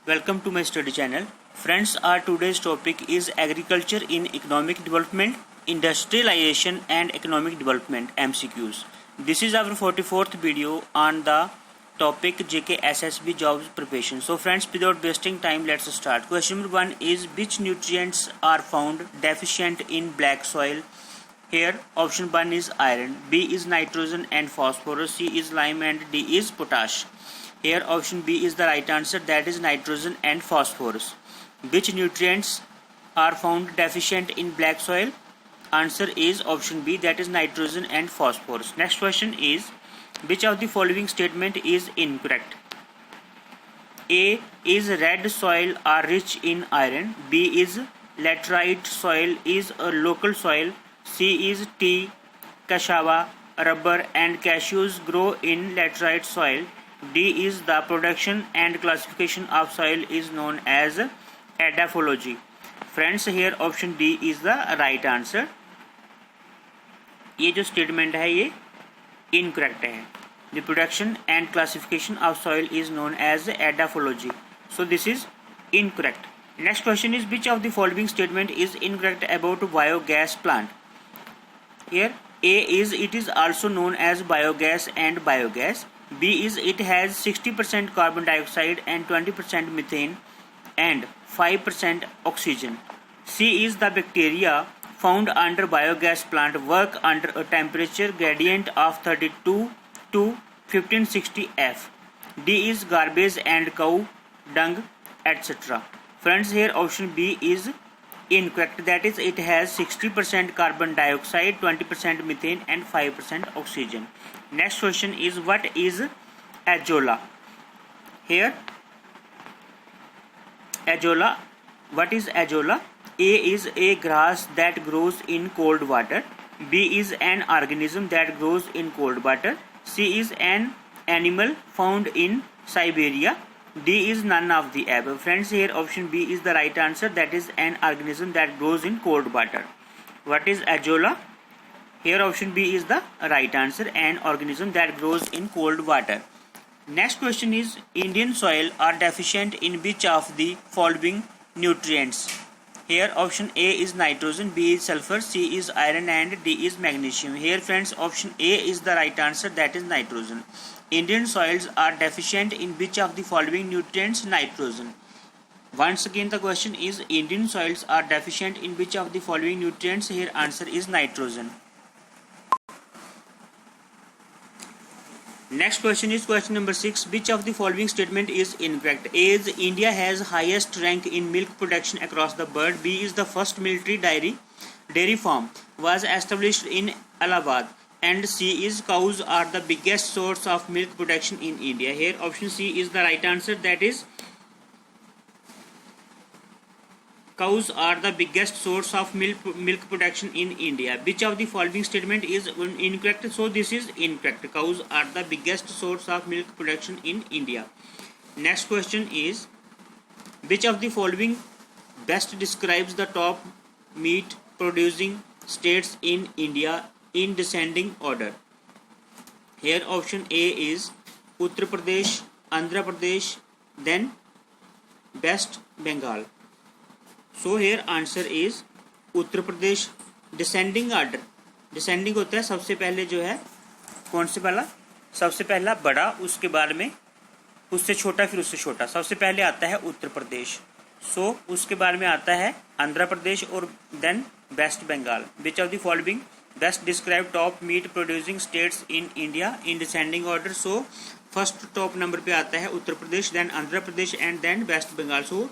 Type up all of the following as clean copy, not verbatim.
Welcome to my study channel. Friends, our today's topic is agriculture in economic development, industrialization and economic development MCQs. This is our 44th video on the topic JK SSB jobs preparation. So friends, without wasting time, let's start. Question number 1 is which nutrients are found deficient in black soil? Here option 1 is iron, B is nitrogen and phosphorus, C is lime and D is potash. Here option B is the right answer, that is nitrogen and phosphorus. Which nutrients are found deficient in black soil? Answer is option B, that is nitrogen and phosphorus. Next question is which of the following statement is incorrect? A is red soil are rich in iron, B is laterite soil is a local soil, C is tea, cassava, rubber and cashews grow in laterite soil, D is the production and classification of soil is known as edaphology. Friends, here option D is the right answer. ये जो statement है ये incorrect है. The production and classification of soil is known as edaphology. So this is incorrect. Next question is which of the following statement is incorrect about biogas plant? Here A is it is also known as biogas and biogas. B is it has 60% carbon dioxide and 20% methane and 5% oxygen. C is the bacteria found under biogas plant work under a temperature gradient of 32 to 1560 F. D is garbage and cow dung, etc. Friends, here option B is incorrect, that is it has 60% carbon dioxide, 20% methane and 5% oxygen. Next question is what is azolla? Here azolla, what is azolla? A is a grass that grows in cold water, B is an organism that grows in cold water, C is an animal found in Siberia, D is none of the above. Friends, here option B is the right answer, that is an organism that grows in cold water. What is azolla? Here option B is the right answer, an organism that grows in cold water. Next question is Indian soil are deficient in which of the following nutrients? Here option A is nitrogen, B is sulfur, C is iron and D is magnesium. Here friends, option A is the right answer, that is nitrogen. Indian soils are deficient in which of the following nutrients? Nitrogen. Once again the question is Indian soils are deficient in which of the following nutrients? Here answer is nitrogen. Next question is question number 6. Which of the following statement is incorrect? A is India has highest rank in milk production across the world. B is the first military dairy farm was established in Allahabad. And C is cows are the biggest source of milk production in India. Here option C is the right answer, that is cows are the biggest source of milk production in India. Which of the following statement is incorrect? So this is incorrect. Cows are the biggest source of milk production in India. Next question is which of the following best describes the top meat producing states in India in descending order? Here option A is Uttar Pradesh, Andhra Pradesh, then West Bengal. So here answer is Uttar Pradesh. Descending order, descending होता है सबसे पहले जो है कौन से वाला, सबसे पहला बड़ा, उसके बाद में उससे छोटा, फिर उससे छोटा. सबसे पहले आता है उत्तर प्रदेश, सो उसके बाद में आता है आंध्र प्रदेश और then West Bengal. Which of the following best describe top meat producing states in India in descending order? So first top number पे आता है Uttar Pradesh, then Andhra Pradesh and then West Bengal. So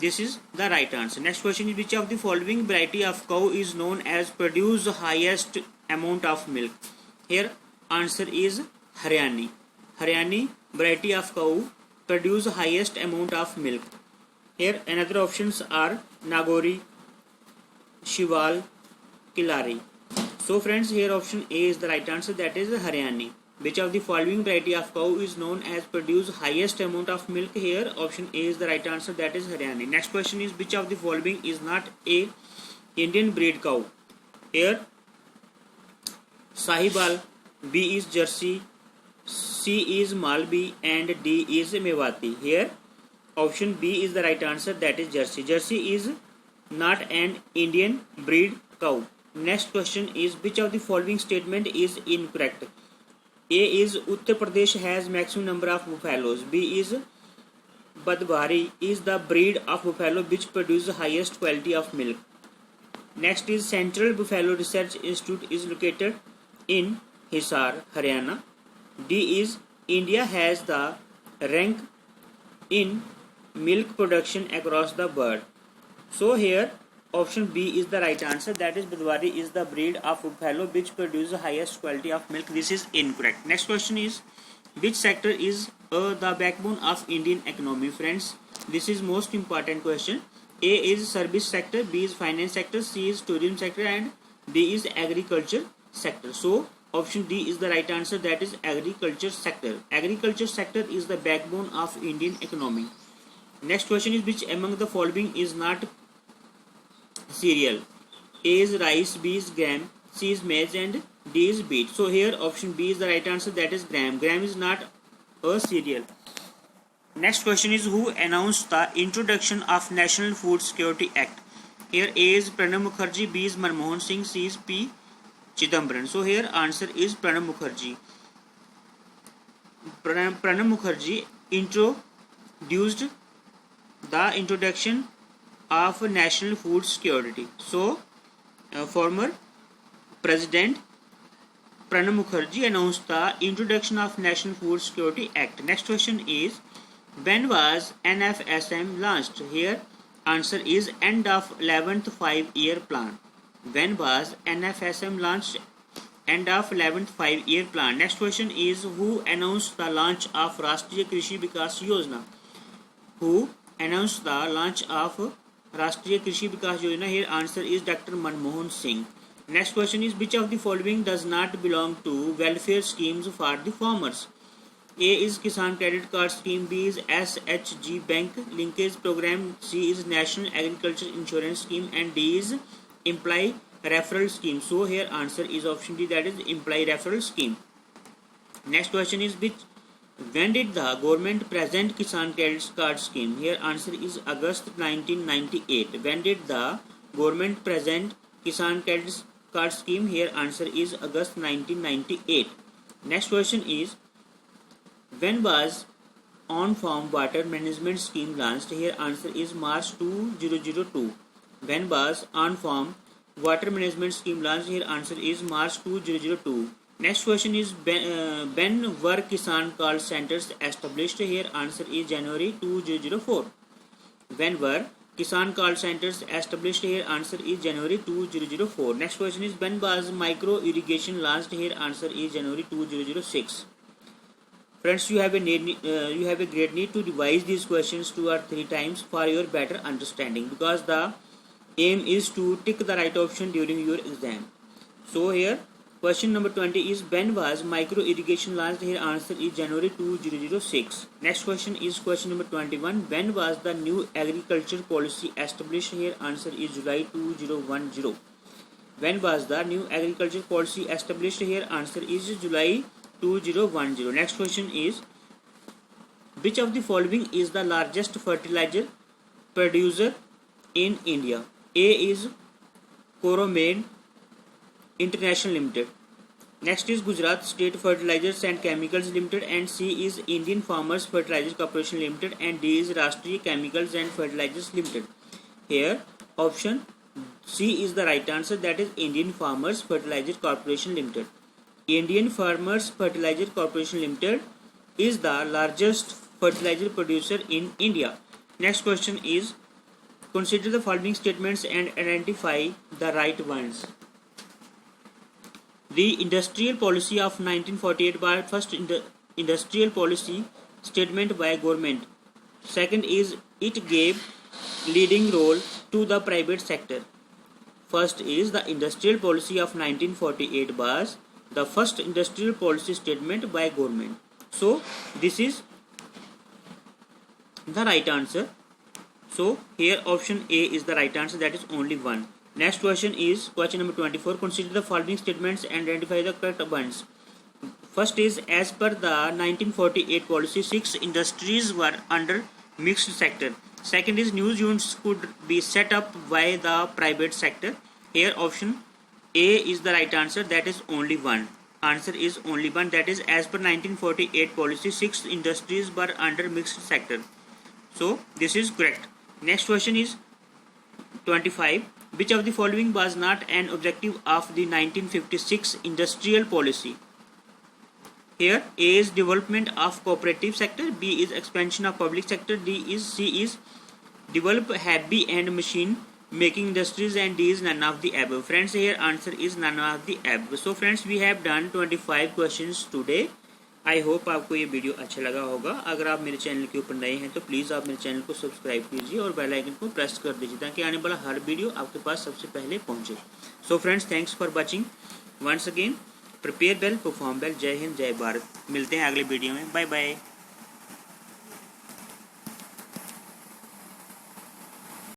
this is the right answer. Next question is which of the following variety of cow is known as produce highest amount of milk? Here answer is Haryani. Haryani variety of cow produce highest amount of milk. Here another options are Nagori, Shival, Kilari. So friends, here option A is the right answer, that is Haryani. Which of the following variety of cow is known as produce highest amount of milk? Here option A is the right answer, that is Haryani. Next question is which of the following is not a Indian breed cow? Here Sahibal, B is Jersey, C is Malbi and D is Mewati. Here Option B is the right answer, that is Jersey. Jersey is not an Indian breed cow. Next question is, which of the following statement is incorrect? A is Uttar Pradesh has maximum number of buffaloes. B is Badwari is the breed of buffalo which produces highest quality of milk. Next is Central Buffalo Research Institute is located in Hisar, Haryana. D is India has the rank in milk production across the world. So here option B is the right answer, that is Badwari is the breed of buffalo which produces highest quality of milk. This is incorrect. Next question is, which sector is the backbone of Indian economy? Friends, this is most important question. A is service sector, B is finance sector, C is tourism sector, and D is agriculture sector. So option D is the right answer, that is agriculture sector. Agriculture sector is the backbone of Indian economy. Next question is, which among the following is not cereal? A is rice, B is gram, C is maize, and D is beet. So here option B is the right answer, that is gram. Gram is not a cereal. Next question is, who announced the introduction of National Food Security Act? Here A is Pranab Mukherjee, B is Manmohan Singh, C is P. Chidambaran. So here answer is Pranab Mukherjee. Pranab Mukherjee introduced the introduction of national food security. So former President Pranab Mukherjee announced the introduction of National Food Security Act. Next question is, when was NFSM launched? Here answer is end of 11th 5-year plan. When was NFSM launched? End of 11th 5-year plan. Next question is, who announced the launch of Rashtriya Krishi Vikas Yojana? Who announced the launch of Rashtriya Krishi Vikas Yojana? Here answer is Dr. Manmohan Singh. Next question is, which of the following does not belong to welfare schemes for the farmers? A is Kisan Credit Card Scheme, B is SHG Bank Linkage Program, C is National Agriculture Insurance Scheme, and D is Employee Referral Scheme. So here answer is option D, that is Employee Referral Scheme. Next question is, when did the government present Kisan Credit Card Scheme? Here answer is August 1998. When did the government present Kisan Credit Card Scheme? Here answer is August 1998. Next question is, when was On-Farm Water Management Scheme launched? Here answer is March 2002. When was On-Farm Water Management Scheme launched? Here answer is March 2002. Next question is, when were Kisan call centers established? Here answer is January 2004. When were Kisan call centers established? Here answer is January 2004. Next question is, when was micro irrigation launched? Here answer is January 2006. Friends, you have a great need to revise these questions 2 or 3 times for your better understanding, because the aim is to tick the right option during your exam. So here question number 20 is, when was micro irrigation launched? Here answer is January 2006. Next question is question number 21. When was the new agriculture policy established? Here answer is July 2010. When was the new agriculture policy established? Here answer is July 2010. Next question is, which of the following is the largest fertilizer producer in India? A is Coromandel International Limited. Next is Gujarat State Fertilizers and Chemicals Limited, and C is Indian Farmers Fertilizers Corporation Limited, and D is Rashtriya Chemicals and Fertilizers Limited. Here option C is the right answer, that is Indian Farmers Fertilizers Corporation Limited. Indian Farmers Fertilizer Corporation Limited is the largest fertilizer producer in India. Next question is, consider the following statements and identify the right ones. The industrial policy of 1948 was first industrial policy statement by government. Second is, it gave leading role to the private sector. First is, the industrial policy of 1948 was the first industrial policy statement by government. So this is the right answer. So here option A is the right answer, that is only one. Next question is question number 24. Consider the following statements and identify the correct ones. First is, as per the 1948 policy, 6 industries were under mixed sector. Second is news units could be set up by the private sector. Here option A is the right answer, that is only one. Answer is only one, that is as per 1948 policy 6 industries were under mixed sector. So this is correct. Next question is 25. Which of the following was not an objective of the 1956 industrial policy? Here A is development of cooperative sector, B is expansion of public sector, C is develop heavy and machine making industries, and D is none of the above. Friends, here answer is none of the above. So friends, we have done 25 questions today. I hope आपको ये video अच्छा लगा होगा. अगर आप मेरे channel के ऊपर नए हैं तो प्लीज़ आप मेरे चैनल को सब्सक्राइब कीजिए और बेल आइकन को प्रेस कर दीजिए ताकि आने वाला हर वीडियो आपके पास सबसे पहले पहुंचे. So friends, thanks for watching once again. Prepare well, perform well. जय हिंद, जय भारत. मिलते हैं अगले वीडियो में. Bye bye.